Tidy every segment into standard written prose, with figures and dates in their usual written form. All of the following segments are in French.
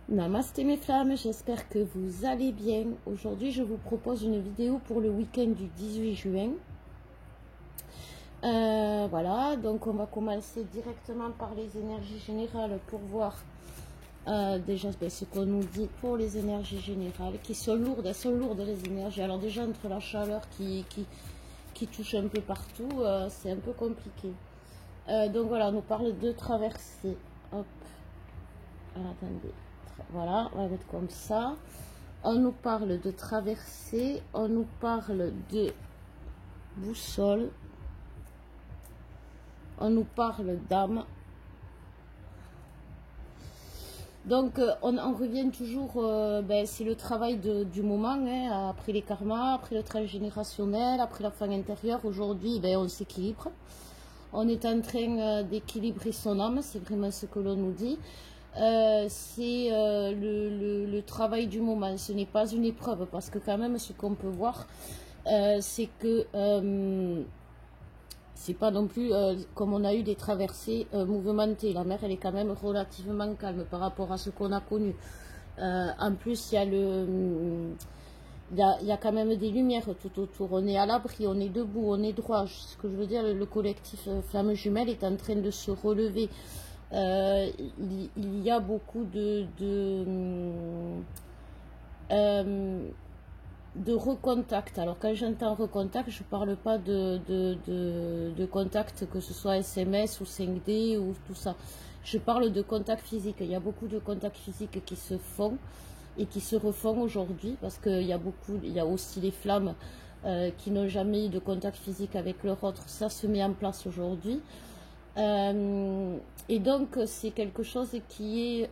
Namasté mes flammes, j'espère que vous allez bien. Aujourd'hui, je vous propose une vidéo pour le week-end du 18 juin. Voilà, donc on va commencer directement par les énergies générales pour voir déjà ce qu'on nous dit pour les énergies générales, qui sont lourdes, elles sont lourdes les énergies. Alors déjà, entre la chaleur qui touche un peu partout, c'est un peu compliqué. Donc voilà, on nous parle de traversée. Hop, alors, attendez. Voilà, on va mettre comme ça. On nous parle de traversée, on nous parle de boussole, on nous parle d'âme. Donc on revient toujours, c'est le travail du moment, hein, après les karmas, après le transgénérationnel, après la fin intérieure. Aujourd'hui, on s'équilibre. On est en train d'équilibrer son âme, c'est vraiment ce que l'on nous dit. C'est le travail du moment, ce n'est pas une épreuve, parce que quand même ce qu'on peut voir, c'est que c'est pas non plus comme on a eu des traversées mouvementées. La mer elle est quand même relativement calme par rapport à ce qu'on a connu. En plus il y a il y a quand même des lumières tout autour, on est à l'abri, on est debout, on est droit. Ce que je veux dire, le collectif Flamme Jumelle est en train de se relever. Il y a beaucoup de recontact. Alors quand j'entends recontact, je parle pas de contact, que ce soit SMS ou 5D ou tout ça. Je parle de contact physique. Il y a beaucoup de contacts physiques qui se font et qui se refont aujourd'hui, parce qu'il y a il y a aussi les flammes qui n'ont jamais eu de contact physique avec leur autre. Ça se met en place aujourd'hui. Et donc c'est quelque chose qui est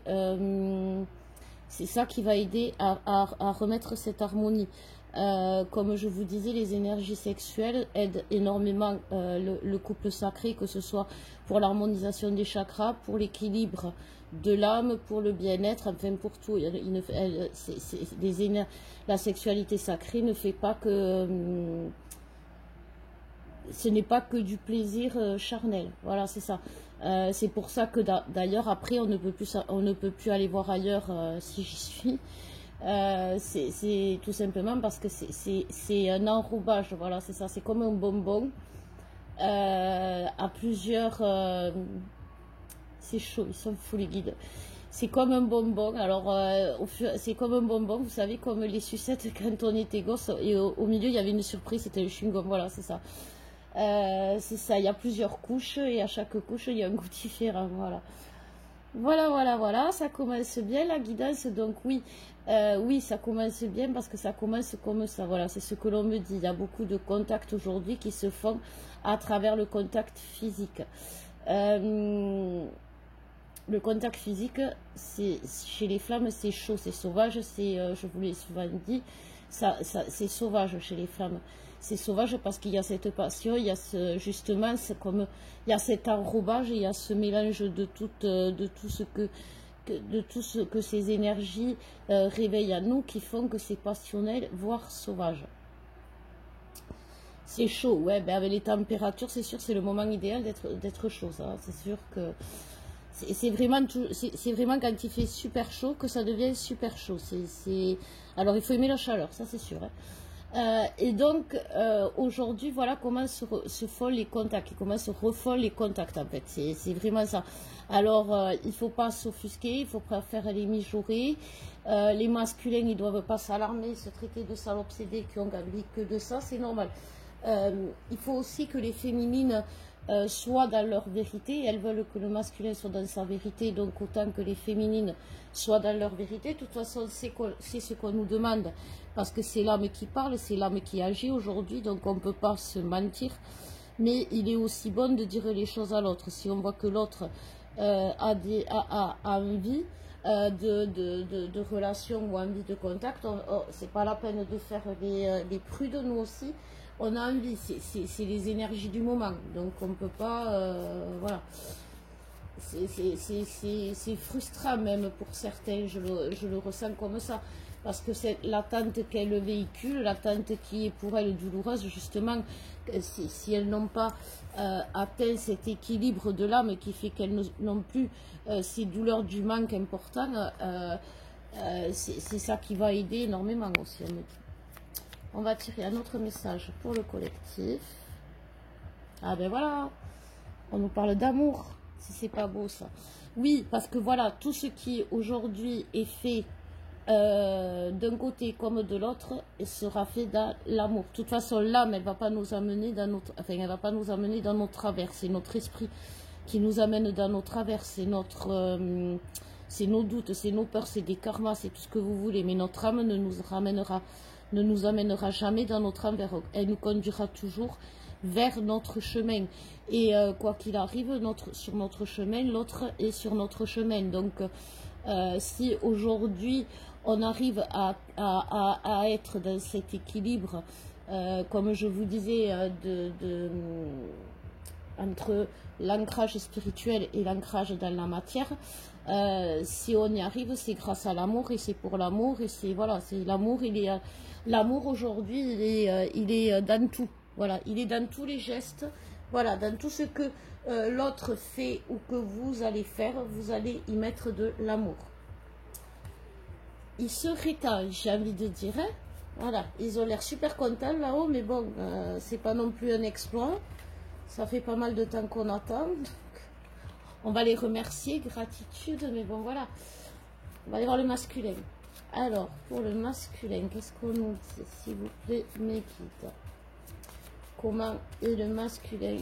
c'est ça qui va aider à remettre cette harmonie. Comme je vous disais, les énergies sexuelles aident énormément le couple sacré, que ce soit pour l'harmonisation des chakras, pour l'équilibre de l'âme, pour le bien-être, enfin pour tout. La sexualité sacrée ne fait pas que ce n'est pas que du plaisir charnel, voilà, c'est ça. C'est pour ça que d'ailleurs après on ne peut plus aller voir ailleurs si j'y suis. C'est tout simplement parce que c'est un enrobage, voilà, c'est ça. C'est comme un bonbon à plusieurs. C'est chaud, ils sont fous les guides. C'est comme un bonbon. Alors, c'est comme un bonbon, vous savez, comme les sucettes quand on était gosse. Et au milieu, il y avait une surprise, c'était le chewing-gum. Voilà, c'est ça. C'est ça, il y a plusieurs couches et à chaque couche, il y a un goût différent. Voilà. Voilà, ça commence bien la guidance. Donc oui, oui, ça commence bien parce que ça commence comme ça. Voilà, c'est ce que l'on me dit. Il y a beaucoup de contacts aujourd'hui qui se font à travers le contact physique. Le contact physique, chez les flammes, c'est chaud, c'est sauvage, je vous l'ai souvent dit, c'est sauvage chez les flammes. C'est sauvage parce qu'il y a cette passion, il y a justement, il y a cet enrobage, il y a ce mélange de tout ce que ces énergies réveillent à nous, qui font que c'est passionnel, voire sauvage. C'est chaud, ouais, avec les températures, c'est sûr, c'est le moment idéal d'être chaud, ça, c'est sûr que c'est vraiment quand il fait super chaud que ça devient super chaud. Alors il faut aimer la chaleur, ça c'est sûr. Et donc aujourd'hui, voilà comment se font les contacts, comment se refont les contacts en fait. C'est vraiment ça. Alors il faut pas s'offusquer, il faut pas faire les mijaurés. Les masculins, ils doivent pas s'alarmer, se traiter de salopes obsédés qui ont envie que de ça, c'est normal. Il faut aussi que les féminines soient dans leur vérité. Elles veulent que le masculin soit dans sa vérité, donc autant que les féminines soient dans leur vérité. De toute façon, c'est ce qu'on nous demande, parce que c'est l'âme qui parle, c'est l'âme qui agit aujourd'hui, donc on ne peut pas se mentir. Mais il est aussi bon de dire les choses à l'autre. Si on voit que l'autre a envie de relation ou envie de contact, c'est pas la peine de faire les prudes. Nous aussi on a envie, c'est les énergies du moment, donc on ne peut pas, voilà, c'est frustrant même pour certains, je le ressens comme ça, parce que c'est l'attente qu'elle véhicule, l'attente qui est pour elle douloureuse, justement, si elles n'ont pas atteint cet équilibre de l'âme qui fait qu'elles n'ont plus ces douleurs du manque important, c'est ça qui va aider énormément aussi, elle me dit. On va tirer un autre message pour le collectif. Ah ben voilà, on nous parle d'amour, si c'est pas beau ça. Oui, parce que voilà, tout ce qui aujourd'hui est fait d'un côté comme de l'autre sera fait dans l'amour. De toute façon, l'âme, elle va pas nous amener dans notre, enfin, elle va pas nous amener dans nos travers. C'est notre esprit qui nous amène dans nos travers. C'est notre, c'est nos doutes, c'est nos peurs, c'est des karmas, c'est tout ce que vous voulez. Mais notre âme ne nous amènera jamais dans notre envers. Elle nous conduira toujours vers notre chemin. Et quoi qu'il arrive, sur notre chemin, l'autre est sur notre chemin. Donc, si aujourd'hui on arrive à être dans cet équilibre, comme je vous disais, entre l'ancrage spirituel et l'ancrage dans la matière, si on y arrive, c'est grâce à l'amour et c'est pour l'amour et c'est voilà, c'est l'amour. L'amour aujourd'hui, il est dans tout. Voilà, il est dans tous les gestes. Voilà, dans tout ce que l'autre fait ou que vous allez faire, vous allez y mettre de l'amour. Il serait temps, j'ai envie de dire, hein, voilà, ils ont l'air super contents là-haut, mais bon, c'est pas non plus un exploit. Ça fait pas mal de temps qu'on attend. Donc, on va les remercier, gratitude, mais bon, voilà. On va aller voir le masculin. Alors, pour le masculin, qu'est-ce qu'on nous dit, s'il vous plaît, mes guides? Comment est le masculin?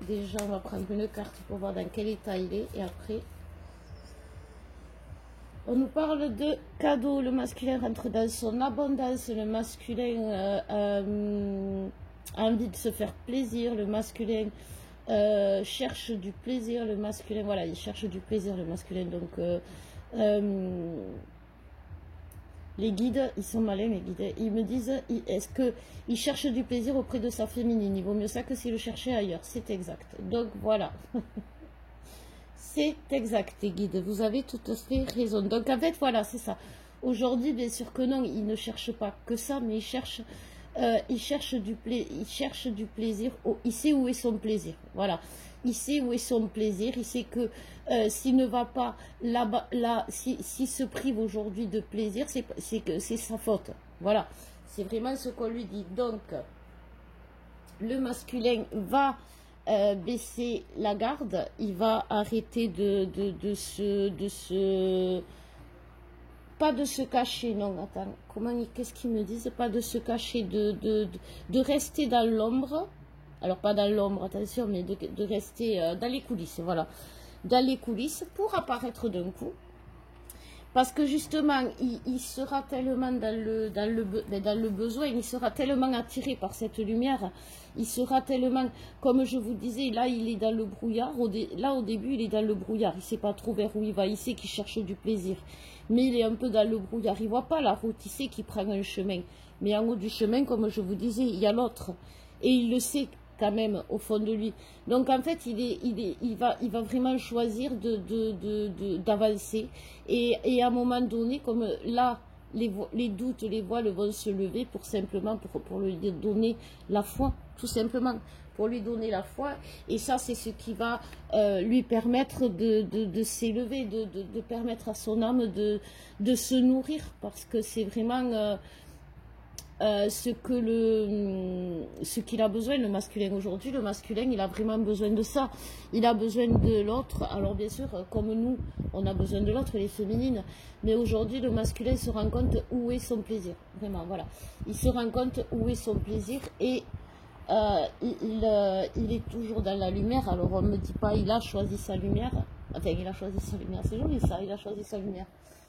Déjà, on va prendre une carte pour voir dans quel état il est. Et après, on nous parle de cadeau. Le masculin rentre dans son abondance. Le masculin a envie de se faire plaisir. Le masculin cherche du plaisir. Le masculin, voilà, il cherche du plaisir, le masculin. Donc, les guides, ils sont malins, les guides. Ils me disent, est-ce qu'il cherche du plaisir auprès de sa féminine? Il vaut mieux ça que s'il le cherchait ailleurs. C'est exact. Donc, voilà. C'est exact, les guides. Vous avez tout à fait raison. Donc, en fait, voilà, c'est ça. Aujourd'hui, bien sûr que non, il ne cherche pas que ça, mais il cherche du plaisir. Il sait où est son plaisir. Voilà. Il sait où est son plaisir. Il sait que s'il ne va pas là-bas, s'il se prive aujourd'hui de plaisir, c'est que c'est sa faute. Voilà. C'est vraiment ce qu'on lui dit. Donc, le masculin va baisser la garde. Il va arrêter pas de se cacher, non, attends, qu'est-ce qu'ils me disent? Pas de se cacher, de rester dans l'ombre. Alors, pas dans l'ombre, attention, mais de rester dans les coulisses, voilà. Dans les coulisses pour apparaître d'un coup. Parce que justement, il sera tellement dans le besoin, il sera tellement attiré par cette lumière, il sera tellement, comme je vous disais, là il est dans le brouillard, là au début il est dans le brouillard, il ne sait pas trop vers où il va, il sait qu'il cherche du plaisir, mais il est un peu dans le brouillard, il ne voit pas la route, il sait qu'il prend un chemin, mais en haut du chemin, comme je vous disais, il y a l'autre, et il le sait quand même au fond de lui. Donc en fait, il va vraiment choisir d'avancer. Et à un moment donné, comme là, les doutes, les voiles vont se lever pour simplement pour lui donner la foi, tout simplement. Pour lui donner la foi. Et ça, c'est ce qui va lui permettre de s'élever, de permettre à son âme de se nourrir. Parce que c'est vraiment... ce qu'il a besoin, le masculin aujourd'hui. Le masculin, il a vraiment besoin de ça. Il a besoin de l'autre. Alors bien sûr, comme nous, on a besoin de l'autre, les féminines. Mais aujourd'hui, le masculin se rend compte où est son plaisir. Vraiment, voilà. Il se rend compte où est son plaisir et il est toujours dans la lumière. Alors on ne me dit pas, il a choisi sa lumière. Enfin, il a choisi sa lumière. C'est joli ça, il a choisi sa lumière.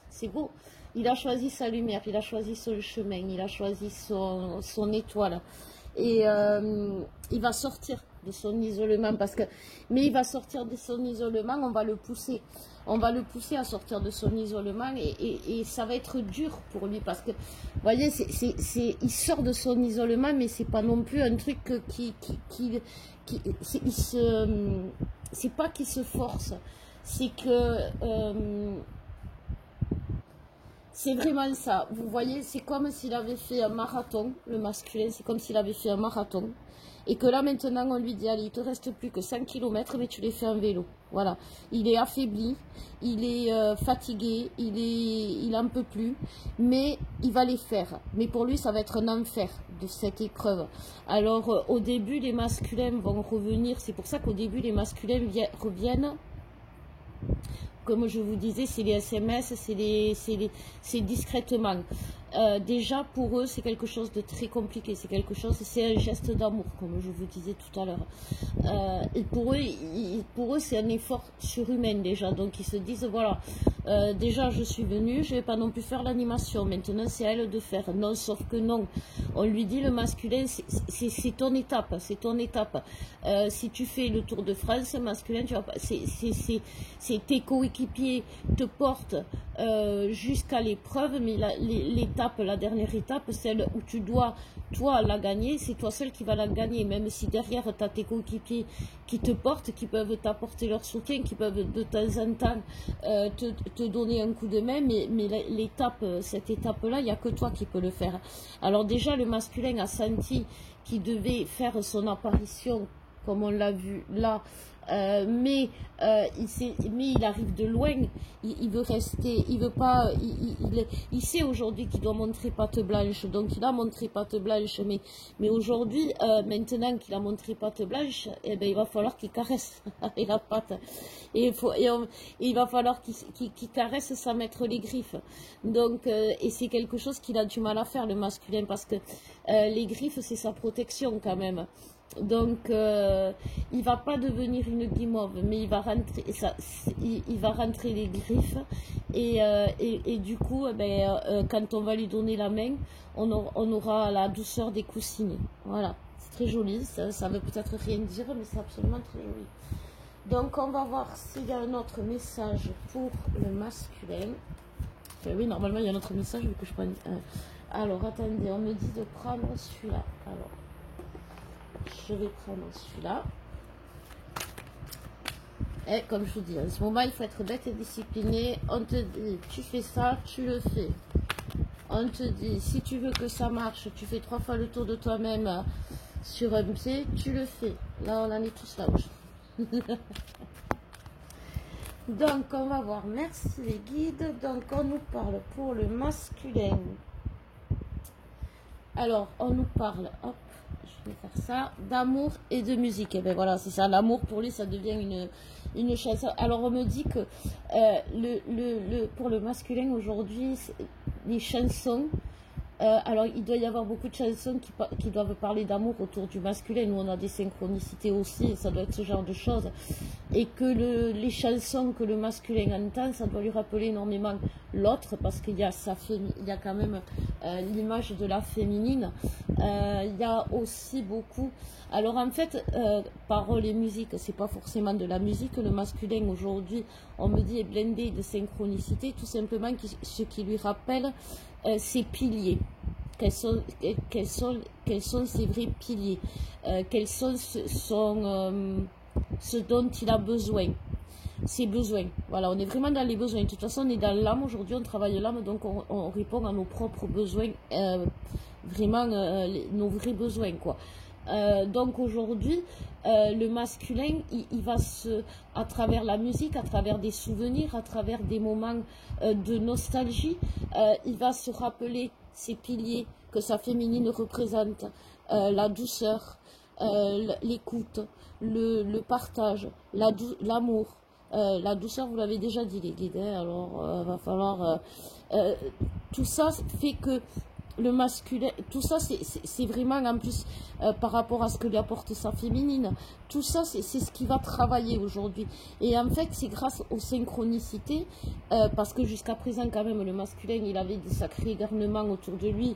C'est beau. Il a choisi sa lumière, il a choisi son chemin, il a choisi son étoile. Et il va sortir de son isolement. Mais il va sortir de son isolement, on va le pousser. On va le pousser à sortir de son isolement et ça va être dur pour lui. Parce que, vous voyez, il sort de son isolement, mais c'est pas non plus un truc c'est pas qu'il se force. C'est que... C'est vraiment ça. Vous voyez, c'est comme s'il avait fait un marathon, le masculin, c'est comme s'il avait fait un marathon. Et que là, maintenant, on lui dit, allez, il te reste plus que 5 km, mais tu les fais en vélo. Voilà. Il est affaibli, il est fatigué, il en peut plus, mais il va les faire. Mais pour lui, ça va être un enfer de cette épreuve. Alors, au début, les masculins vont revenir. C'est pour ça qu'au début, les masculins reviennent. Comme je vous disais, c'est les SMS, c'est discrètement. Déjà, pour eux, c'est quelque chose de très compliqué. C'est un geste d'amour, comme je vous disais tout à l'heure. Et pour eux, c'est un effort surhumain déjà. Donc, ils se disent, voilà, déjà, je suis venue, je ne vais pas non plus faire l'animation. Maintenant, c'est à elle de faire. Non, sauf que non. On lui dit, le masculin, c'est ton étape. C'est ton étape. Si tu fais le Tour de France, masculin, tu vas pas. C'est tes coéquipiers te portent jusqu'à l'épreuve, mais l'étape, la dernière étape, celle où tu dois, toi, la gagner, c'est toi seul qui va la gagner, même si derrière, tu as tes coéquipiers qui te portent, qui peuvent t'apporter leur soutien, qui peuvent de temps en temps te donner un coup de main, mais cette étape-là, il n'y a que toi qui peux le faire. Alors déjà, le masculin a senti qu'il devait faire son apparition, comme on l'a vu là, mais il arrive de loin, il veut rester, il veut pas, il sait aujourd'hui qu'il doit montrer patte blanche, donc il a montré patte blanche, mais aujourd'hui, maintenant qu'il a montré patte blanche, eh ben, il va falloir qu'il caresse avec la patte, et il va falloir qu'il caresse sans mettre les griffes, donc, et c'est quelque chose qu'il a du mal à faire, le masculin, parce que les griffes, c'est sa protection quand même. Donc, il va pas devenir une guimauve, mais il va rentrer les griffes et du coup, quand on va lui donner la main, on aura la douceur des coussinets. Voilà, c'est très joli. Ça veut peut-être rien dire, mais c'est absolument très joli. Donc, on va voir s'il y a un autre message pour le masculin. Enfin, oui, normalement, il y a un autre message, vu que je prends. Alors, attendez, on me dit de prendre celui-là. Alors. Je vais prendre celui-là. Et comme je vous dis, en ce moment, il faut être bête et discipliné. On te dit, tu fais ça, tu le fais. On te dit, si tu veux que ça marche, tu fais 3 fois le tour de toi-même sur un pied, tu le fais. Là, on en est tous là aujourd'hui. Donc, on va voir. Merci les guides. Donc, on nous parle pour le masculin. Alors, on nous parle, hop, je vais faire ça, d'amour et de musique. Et bien voilà, c'est ça, l'amour pour lui, ça devient une chanson. Alors, on me dit que pour le masculin aujourd'hui, les chansons, alors il doit y avoir beaucoup de chansons qui doivent parler d'amour autour du masculin. Nous, on a des synchronicités aussi, et ça doit être ce genre de choses. Et que les chansons que le masculin entend, ça doit lui rappeler énormément l'autre, parce qu'il y a il y a quand même l'image de la féminine. Il y a aussi beaucoup. Alors en fait, paroles et musique, c'est pas forcément de la musique. Le masculin aujourd'hui, on me dit, est blindé de synchronicité, tout simplement ce qui lui rappelle ses piliers. Quels sont ses vrais piliers, quels sont ce dont il a besoin, ses besoins. Voilà, on est vraiment dans les besoins. De toute façon, on est dans l'âme aujourd'hui, on travaille l'âme, donc on répond à nos propres besoins, vraiment nos vrais besoins, quoi. Donc aujourd'hui, le masculin, il va à travers la musique, à travers des souvenirs, à travers des moments de nostalgie, il va se rappeler ces piliers que sa féminine représente, la douceur, l'écoute, le partage, l'amour. La douceur, vous l'avez déjà dit les guides, hein, alors va falloir... tout ça fait que le masculin, tout ça c'est vraiment en plus par rapport à ce que lui apporte sa féminine, tout ça c'est ce qui va travailler aujourd'hui, et en fait c'est grâce aux synchronicités, parce que jusqu'à présent quand même le masculin il avait des sacrés garnements autour de lui,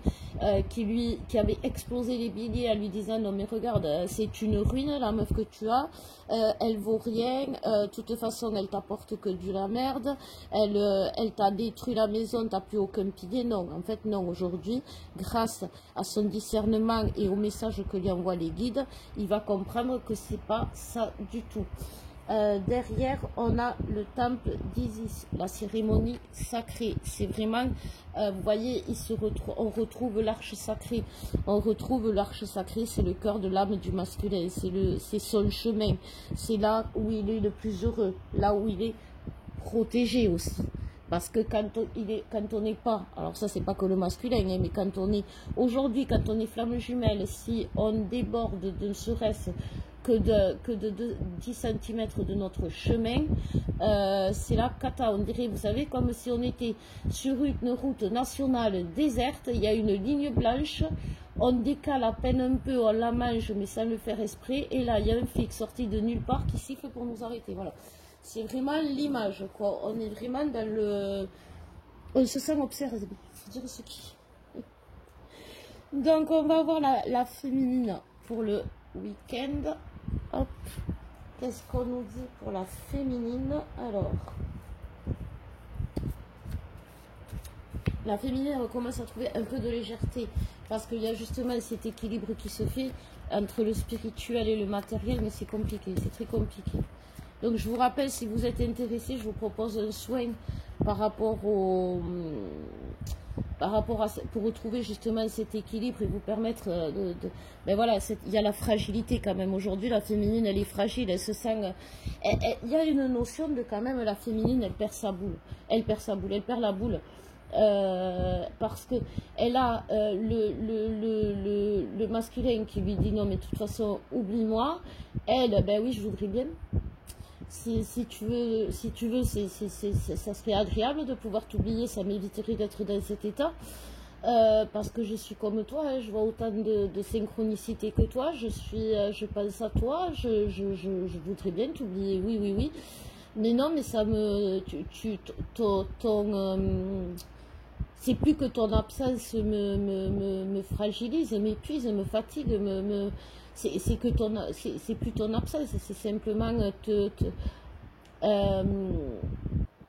qui avait explosé les billets en lui disant non mais regarde, c'est une ruine la meuf que tu as, elle vaut rien, de toute façon elle t'apporte que de la merde, elle t'a détruit la maison, t'as plus aucun pilier. Non, en fait non, aujourd'hui grâce à son discernement et au message que lui envoient les guides, il va comprendre que c'est pas ça du tout. Derrière, on a le temple d'Isis, la cérémonie sacrée. C'est vraiment, vous voyez, on retrouve l'arche sacrée. On retrouve l'arche sacrée, c'est le cœur de l'âme du masculin. C'est son chemin. C'est là où il est le plus heureux, là où il est protégé aussi. Parce que quand on n'est pas, alors ça c'est pas que le masculin, hein, mais quand on est, aujourd'hui, quand on est flamme jumelle, si on déborde de serait-ce que de 10 cm de notre chemin, c'est la cata. On dirait, vous savez, comme si on était sur une route nationale déserte, il y a une ligne blanche, on décale à peine un peu, on la mange, mais sans le faire exprès, et là, il y a un flic sorti de nulle part qui siffle pour nous arrêter. Voilà. C'est vraiment l'image, quoi. On est vraiment dans le... On se sent observé. Il faut dire ce qui... Donc, on va voir la féminine pour le week-end. Hop. Qu'est-ce qu'on nous dit pour la féminine? Alors... La féminine, on commence à trouver un peu de légèreté. Parce qu'il y a justement cet équilibre qui se fait entre le spirituel et le matériel. Mais c'est compliqué, c'est très compliqué. Donc je vous rappelle, si vous êtes intéressé, je vous propose un soin par rapport pour retrouver justement cet équilibre et vous permettre ben voilà, il y a la fragilité quand même. Aujourd'hui, la féminine, elle est fragile, elle se sent... Il y a une notion de quand même, la féminine, elle perd sa boule. Elle perd sa boule, elle perd la boule. Parce que elle a le masculin qui lui dit non mais de toute façon oublie-moi. Elle, ben oui je voudrais bien. Si tu veux, ça serait agréable de pouvoir t'oublier, ça m'éviterait d'être dans cet état. Parce que je suis comme toi, hein, je vois autant de synchronicité que toi, je pense à toi, je voudrais bien t'oublier, oui, oui, oui. Mais non, mais ça me... c'est plus que ton absence me fragilise, m'épuise, me fatigue, c'est que c'est plus ton absence, c'est simplement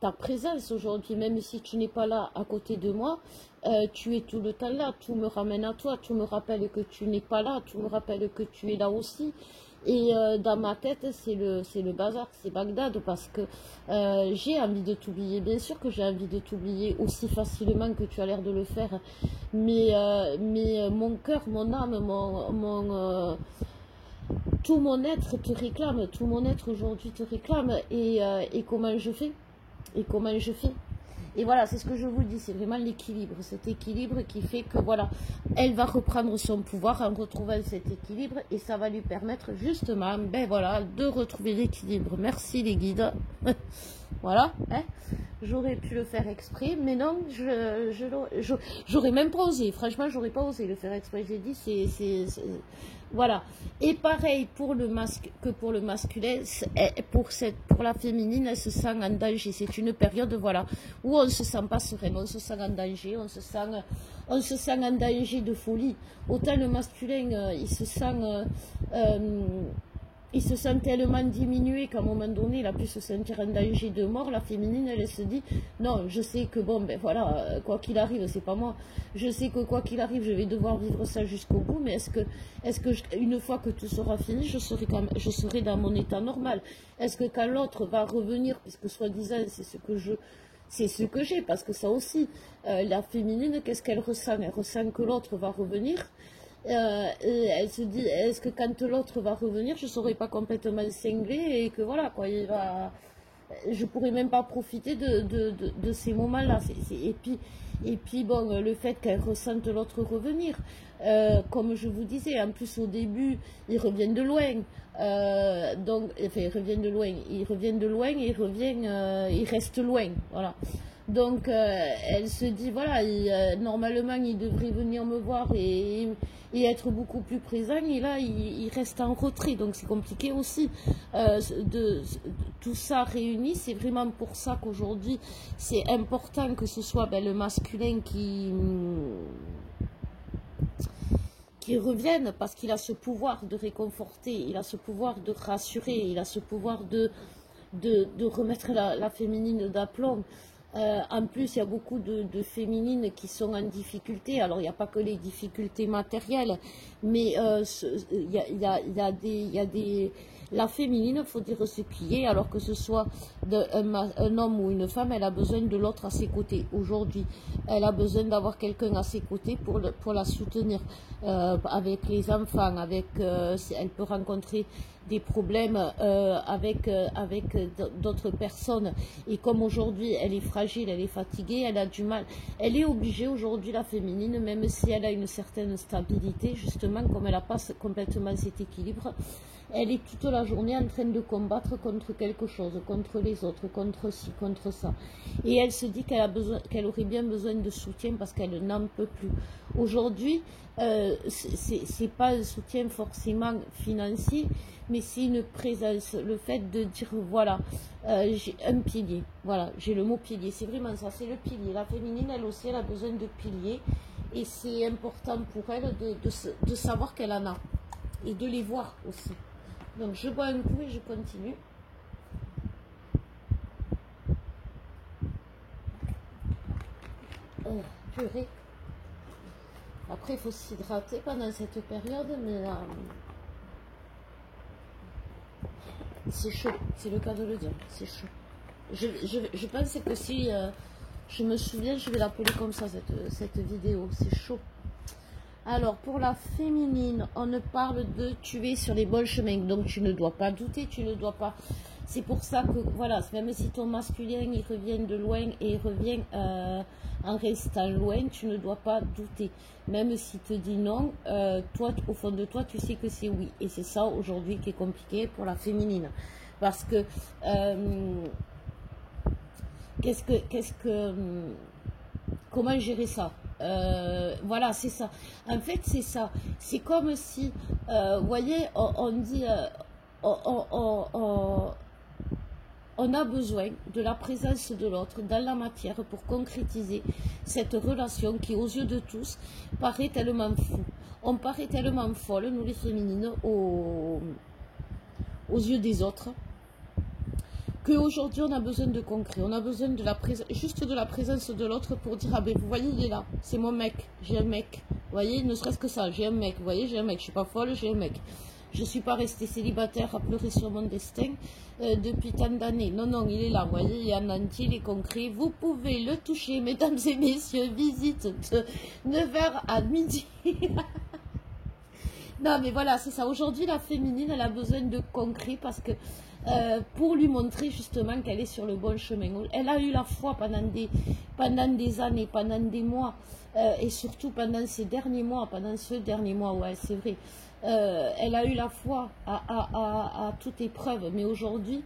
ta présence aujourd'hui, même si tu n'es pas là à côté de moi, tu es tout le temps là, tout me ramène à toi, tout me rappelle que tu n'es pas là, tout me rappelle que tu es là aussi. Et dans ma tête, c'est le bazar, c'est Bagdad, parce que j'ai envie de t'oublier. Bien sûr que j'ai envie de t'oublier aussi facilement que tu as l'air de le faire. Mais mon cœur, mon âme, tout mon être te réclame, tout mon être aujourd'hui te réclame. Et comment je fais? Et comment je fais? Et voilà, c'est ce que je vous dis, c'est vraiment l'équilibre, cet équilibre qui fait que voilà, elle va reprendre son pouvoir en retrouvant cet équilibre et ça va lui permettre justement, ben voilà, de retrouver l'équilibre. Merci les guides. Voilà, hein. J'aurais pu le faire exprès, mais non, j'aurais même pas osé. Franchement, j'aurais pas osé le faire exprès. J'ai dit, voilà. Et pareil pour le masque que pour le masculin, pour la féminine, elle se sent en danger. C'est une période, voilà, où on se sent pas serein, on se sent en danger, on se sent en danger de folie. Autant le masculin, il se sent tellement diminué qu'à un moment donné, il a pu se sentir en danger de mort. La féminine, elle se dit, non, je sais que bon, ben voilà, quoi qu'il arrive, c'est pas moi. Je sais que quoi qu'il arrive, je vais devoir vivre ça jusqu'au bout. Mais est-ce que une fois que tout sera fini, je serai dans mon état normal? Est-ce que quand l'autre va revenir, puisque soi-disant, c'est ce que j'ai, parce que ça aussi, la féminine, qu'est-ce qu'elle ressent? Elle ressent que l'autre va revenir. Et elle se dit, est-ce que quand l'autre va revenir, je ne serai pas complètement cinglée et que voilà, quoi, je ne pourrai même pas profiter de ces moments-là. Et puis, bon, le fait qu'elle ressente l'autre revenir, comme je vous disais, en plus au début, ils reviennent de loin. Donc, enfin, ils reviennent de loin et ils restent loin. Voilà. Donc, elle se dit, voilà, normalement, il devrait venir me voir et être beaucoup plus présent. Et là, il reste en retrait. Donc, c'est compliqué aussi. Tout ça réuni, c'est vraiment pour ça qu'aujourd'hui, c'est important que ce soit le masculin qui revienne, parce qu'il a ce pouvoir de réconforter, il a ce pouvoir de rassurer, il a ce pouvoir de remettre la féminine d'aplomb. En plus, il y a beaucoup de féminines qui sont en difficulté. Alors, il n'y a pas que les difficultés matérielles, mais il y a La féminine, il faut dire ce qui est, alors que ce soit un homme ou une femme, elle a besoin de l'autre à ses côtés. Aujourd'hui, elle a besoin d'avoir quelqu'un à ses côtés pour la soutenir avec les enfants, elle peut rencontrer des problèmes avec d'autres personnes. Et comme aujourd'hui, elle est fragile, elle est fatiguée, elle a du mal. Elle est obligée aujourd'hui, la féminine, même si elle a une certaine stabilité, justement, comme elle n'a pas complètement cet équilibre, elle est toute la journée en train de combattre contre quelque chose, contre les autres, contre ci, contre ça. Et elle se dit qu'elle aurait bien besoin de soutien parce qu'elle n'en peut plus. Aujourd'hui, c'est pas un soutien forcément financier, mais c'est une présence, le fait de dire voilà, j'ai un pilier, voilà, j'ai le mot pilier, c'est vraiment ça, c'est le pilier. La féminine, elle aussi, elle a besoin de piliers, et c'est important pour elle de savoir qu'elle en a, et de les voir aussi. Donc je bois un coup et je continue. Purée. Après, il faut s'hydrater pendant cette période, mais c'est chaud, c'est le cas de le dire, c'est chaud. Je pense que si je me souviens, je vais l'appeler comme ça, cette vidéo, c'est chaud. Alors, pour la féminine, on ne parle de tuer sur les bons chemins, donc tu ne dois pas douter, tu ne dois pas... C'est pour ça que, voilà, même si ton masculin, il revient de loin et il revient en restant loin, tu ne dois pas douter. Même s'il te dit non, toi, au fond de toi, tu sais que c'est oui. Et c'est ça, aujourd'hui, qui est compliqué pour la féminine. Parce que... comment gérer ça? Voilà, c'est ça. En fait, c'est ça. C'est comme si, vous voyez, on dit, on a besoin de la présence de l'autre dans la matière pour concrétiser cette relation qui, aux yeux de tous, paraît tellement fou. On paraît tellement folle, nous les féminines, aux yeux des autres, qu'aujourd'hui on a besoin de concret, on a besoin de la juste de la présence de l'autre pour dire ah ben vous voyez il est là, c'est mon mec, j'ai un mec, vous voyez, ne serait-ce que ça, j'ai un mec, vous voyez, j'ai un mec, je suis pas folle, j'ai un mec, je suis pas restée célibataire à pleurer sur mon destin depuis tant d'années, non non il est là, vous voyez, il est en entier, il est concret, vous pouvez le toucher mesdames et messieurs, visite de 9 h à midi. Non mais voilà, c'est ça, aujourd'hui la féminine elle a besoin de concret parce que pour lui montrer justement qu'elle est sur le bon chemin. Elle a eu la foi pendant des années, pendant des mois, et surtout pendant ces derniers mois, ouais c'est vrai, elle a eu la foi à toute épreuve, mais aujourd'hui,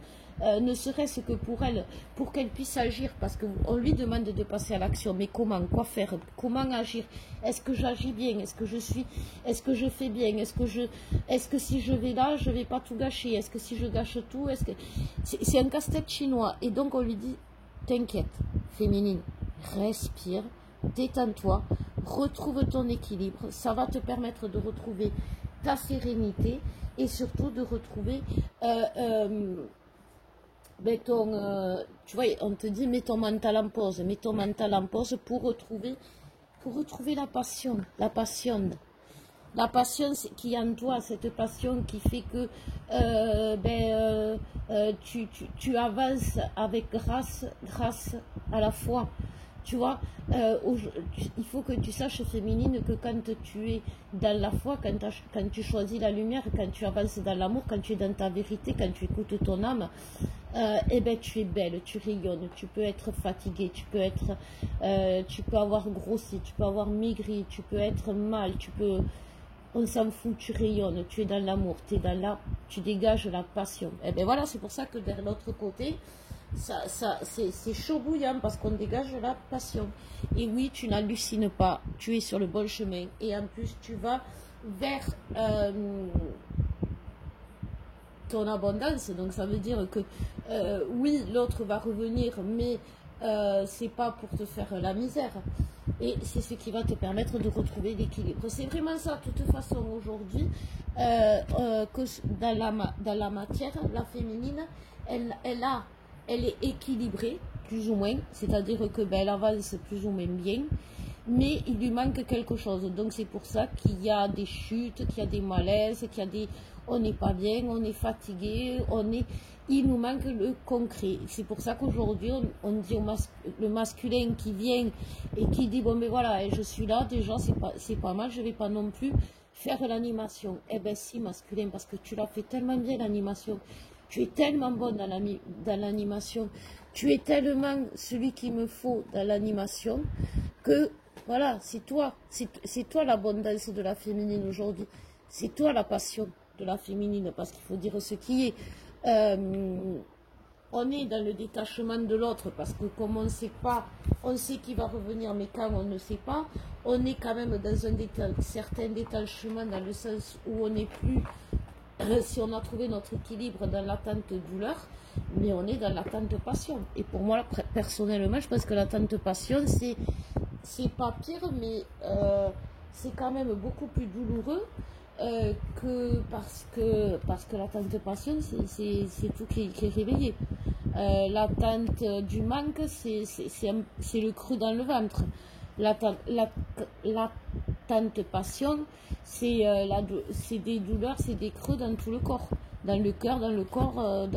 ne serait-ce que pour elle, pour qu'elle puisse agir, parce qu'on lui demande de passer à l'action, mais comment, quoi faire, comment agir, est-ce que j'agis bien, est-ce que je fais bien, est-ce que si je vais là, je vais pas tout gâcher, est-ce que si je gâche tout, c'est un casse-tête chinois, et donc on lui dit, t'inquiète, féminine, respire, détends-toi, retrouve ton équilibre, ça va te permettre de retrouver ta sérénité, et surtout de retrouver tu vois, on te dit mets ton mental en pause pour retrouver la passion, qui est en toi, cette passion qui fait que tu avances avec grâce à la foi. Tu vois, il faut que tu saches, féminine, que quand tu es dans la foi, quand tu choisis la lumière, quand tu avances dans l'amour, quand tu es dans ta vérité, quand tu écoutes ton âme, tu es belle, tu rayonnes, tu peux être fatiguée, tu peux avoir grossi, tu peux avoir maigri, tu peux être mal, on s'en fout, tu rayonnes, tu es dans l'amour, tu dégages la passion. Et bien voilà, c'est pour ça que de l'autre côté, c'est chaud bouillant parce qu'on dégage la passion. Et oui, tu n'hallucines pas, tu es sur le bon chemin. Et en plus, tu vas vers ton abondance. Donc ça veut dire que oui, l'autre va revenir, mais c'est pas pour te faire la misère. Et c'est ce qui va te permettre de retrouver l'équilibre. C'est vraiment ça, de toute façon, aujourd'hui, que dans la matière, la féminine, elle est équilibrée, plus ou moins, c'est-à-dire que elle avance plus ou moins bien, mais il lui manque quelque chose. Donc c'est pour ça qu'il y a des chutes, qu'il y a des malaises, qu'il y a des... On n'est pas bien, on est fatigué, il nous manque le concret. C'est pour ça qu'aujourd'hui, on dit le masculin qui vient et qui dit, bon, mais voilà, je suis là, déjà, c'est pas mal, je vais pas non plus faire l'animation. Eh ben si, masculin, parce que tu l'as fait tellement bien, l'animation. Tu es tellement bonne dans l'animation. Tu es tellement celui qu'il me faut dans l'animation que, voilà, c'est toi l'abondance de la féminine aujourd'hui. C'est toi la passion de la féminine, parce qu'il faut dire ce qui est. On est dans le détachement de l'autre, parce que comme on ne sait pas, on sait qu'il va revenir, mais quand on ne sait pas, on est quand même dans un certain détachement, dans le sens où on n'est plus, si on a trouvé notre équilibre dans l'attente douleur, mais on est dans l'attente passion. Et pour moi, personnellement, je pense que l'attente passion, c'est pas pire, mais c'est quand même beaucoup plus douloureux parce que l'attente passion, c'est tout qui est réveillé. L'attente du manque, c'est le creux dans le ventre. L'attente passion, c'est des douleurs, c'est des creux dans tout le corps, dans le cœur, dans le corps,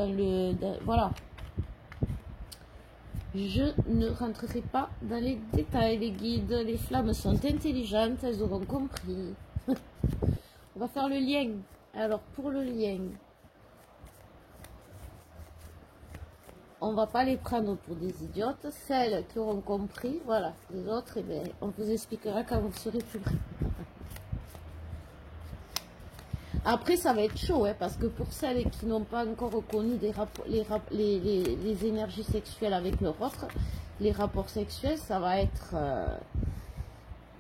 voilà. Je ne rentrerai pas dans les détails, les guides, les flammes sont intelligentes, elles auront compris. On va faire le lien. Alors, pour le lien, on va pas les prendre pour des idiotes. Celles qui auront compris, voilà. Les autres, eh bien, on vous expliquera quand vous serez plus près. Après, ça va être chaud, hein, parce que pour celles qui n'ont pas encore reconnu les énergies sexuelles avec leur autre, les rapports sexuels, ça va être...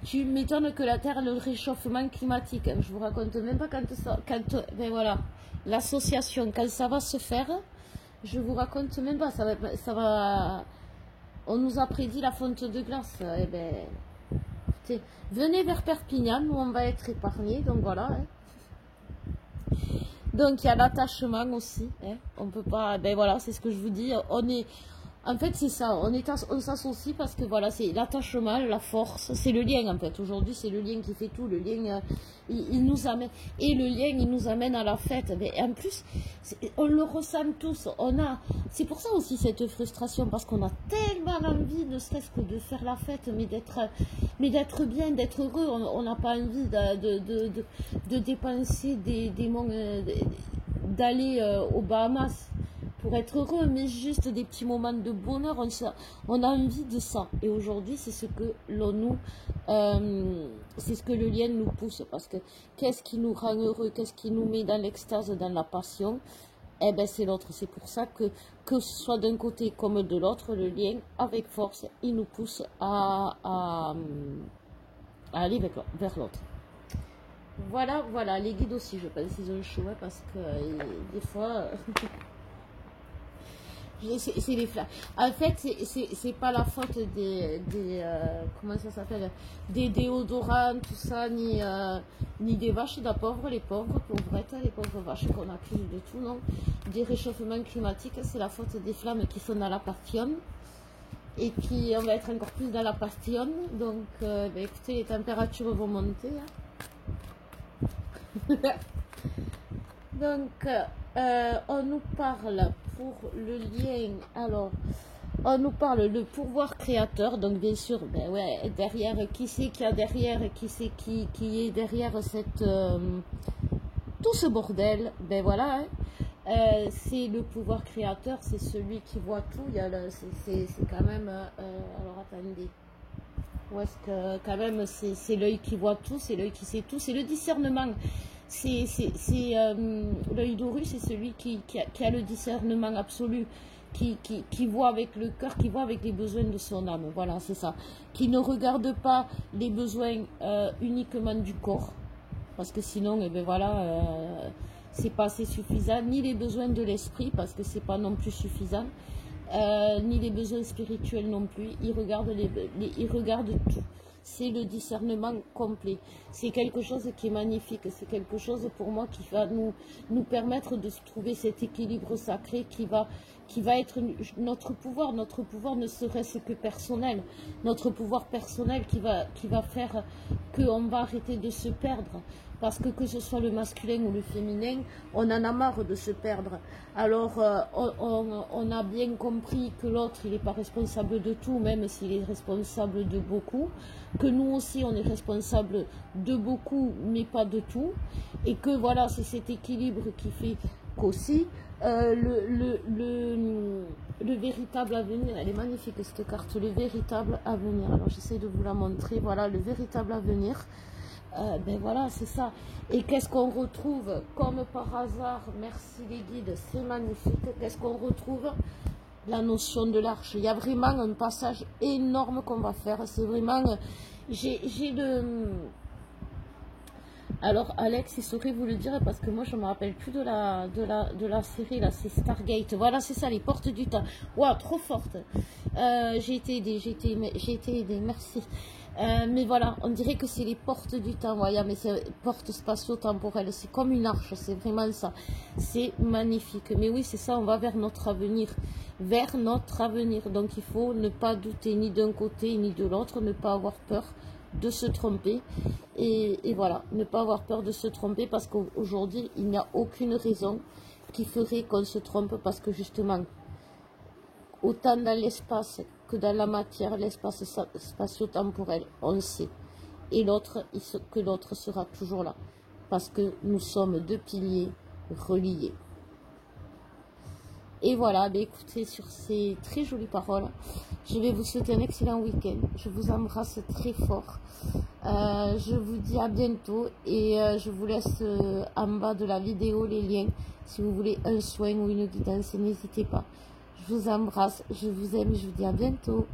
Tu m'étonnes que la Terre, le réchauffement climatique, hein, je vous raconte même pas ben voilà, l'association, quand ça va se faire, je vous raconte même pas, ça va, on nous a prédit la fonte de glace, eh ben, venez vers Perpignan, où on va être épargnés, donc voilà, hein. Donc il y a l'attachement aussi, hein. On peut pas, ben voilà, c'est ce que je vous dis, en fait c'est ça, on s'associe parce que voilà, c'est l'attachement, la force, c'est le lien en fait, aujourd'hui c'est le lien qui fait tout, le lien, il nous amène, et le lien il nous amène à la fête, mais en plus, on le ressent tous, c'est pour ça aussi cette frustration, parce qu'on a tellement envie, ne serait-ce que de faire la fête, mais d'être bien, d'être heureux, on n'a pas envie de dépenser d'aller aux Bahamas pour être heureux, mais juste des petits moments de bonheur, on a envie de ça. Et aujourd'hui, c'est ce que c'est ce que le lien nous pousse, parce que qu'est-ce qui nous rend heureux, qu'est-ce qui nous met dans l'extase, dans la passion, eh ben c'est l'autre. C'est pour ça que ce soit d'un côté comme de l'autre, le lien, avec force, il nous pousse à aller vers l'autre. Voilà, les guides aussi, je pense qu'ils ont chaud, hein, parce que des fois... c'est les flammes. En fait, c'est pas la faute comment ça s'appelle, des déodorants, tout ça, ni des vaches les pauvres pauvrettes, les pauvres vaches qu'on accuse de tout, non. Des réchauffements climatiques, c'est la faute des flammes qui sont dans la passion. Et puis, on va être encore plus dans la passion. Donc, ben, écoutez, les températures vont monter. Hein. Donc, on nous parle pour le lien, alors, on nous parle le pouvoir créateur, donc bien sûr, ben ouais, derrière, qui c'est qu'il y a derrière, qui c'est qui est derrière tout ce bordel, ben voilà, hein. C'est le pouvoir créateur, c'est celui qui voit tout, c'est quand même, alors attendez, où est-ce que, quand même, c'est l'œil qui voit tout, c'est l'œil qui sait tout, c'est le discernement. L'œil d'Horus, c'est celui qui a le discernement absolu, qui voit avec le cœur, qui voit avec les besoins de son âme. Voilà, c'est ça. Qui ne regarde pas les besoins uniquement du corps, parce que sinon, eh ben voilà, c'est pas assez suffisant, ni les besoins de l'esprit, parce que c'est pas non plus suffisant, ni les besoins spirituels non plus. Il regarde tout. C'est le discernement complet. C'est quelque chose qui est magnifique. C'est quelque chose pour moi qui va nous permettre de trouver cet équilibre sacré qui va qui va être notre pouvoir ne serait-ce que personnel, notre pouvoir personnel qui va faire qu'on va arrêter de se perdre. Parce que ce soit le masculin ou le féminin, on en a marre de se perdre. Alors, on a bien compris que l'autre, il n'est pas responsable de tout, même s'il est responsable de beaucoup. Que nous aussi, on est responsable de beaucoup, mais pas de tout. Et que voilà, c'est cet équilibre qui fait qu'aussi, le véritable avenir, elle est magnifique cette carte, le véritable avenir. Alors, j'essaie de vous la montrer. Voilà, le véritable avenir. Ben voilà, c'est ça. Et qu'est-ce qu'on retrouve comme par hasard? Merci les guides, c'est magnifique. Qu'est-ce qu'on retrouve? La notion de l'arche. Il y a vraiment un passage énorme qu'on va faire. C'est vraiment... J'ai le... Alors Alex, il saurait vous le dire parce que moi je me rappelle plus de la série là, c'est Stargate. Voilà, c'est ça, les portes du temps. Waouh, trop forte. J'ai été aidée, merci. Mais voilà, on dirait que c'est les portes du temps, voyez, mais c'est portes spatio-temporelles, c'est comme une arche, c'est vraiment ça. C'est magnifique. Mais oui, c'est ça, on va vers notre avenir. Vers notre avenir. Donc il faut ne pas douter ni d'un côté ni de l'autre, ne pas avoir peur de se tromper. Et voilà, ne pas avoir peur de se tromper parce qu'aujourd'hui, il n'y a aucune raison qui ferait qu'on se trompe parce que justement, autant dans l'espace que dans la matière, l'espace spatio-temporel, on sait. Et l'autre, que l'autre sera toujours là. Parce que nous sommes deux piliers reliés. Et voilà, bah écoutez, sur ces très jolies paroles, je vais vous souhaiter un excellent week-end. Je vous embrasse très fort. Je vous dis à bientôt et je vous laisse en bas de la vidéo les liens. Si vous voulez un soin ou une guidance, n'hésitez pas. Je vous embrasse, je vous aime et je vous dis à bientôt.